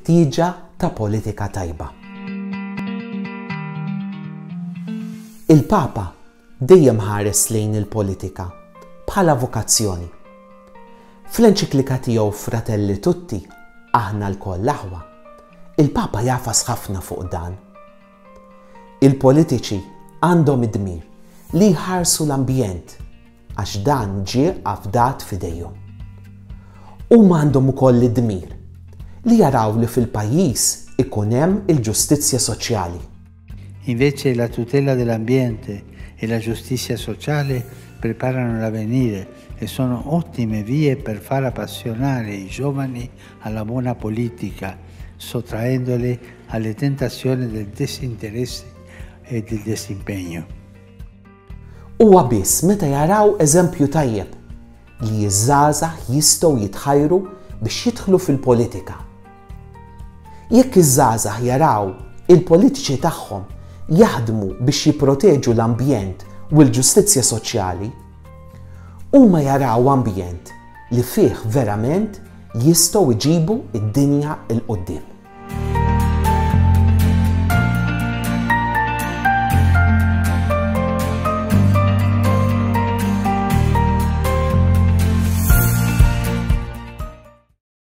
il-ħtieġa ta' politika tajba. Il-Papa dejjem ħares lejn il-politika bħala vokazzjoni. Fl-enċiklika tiegħu Fratelli Tutti, aħna l-koll l-aħwa, il-Papa jafas ħafna fuq dan. Il-politiċi għandhom id-dmir li jħarsu l-ambjent għax dan ġie afdat f'idejhom. Huma għandhom ukoll id-dmir li jaraw li fil-pajjiż ikun hemm il-ġustizzja soċjali. Invece la tutela dell'ambiente e la giustizia sociale preparano l'avvenire e sono ottime vie per far appassionare i giovani alla buona politica, sottraendoli alle tentazioni del disinteresse e del disimpegno. Huwa biss meta jaraw eżempju tajjeb li ż-żgħażagħ jistgħu jitħajru biex jidħlu fil-politika. Jekk iż-żgħażagħ jaraw il-politiċi tagħhom jaħdmu biex jipproteġu l-ambjent u l-ġustizzja soċjali, huma jaraw ambjent li fih verament jistgħu jġibu id-dinja il qudiem.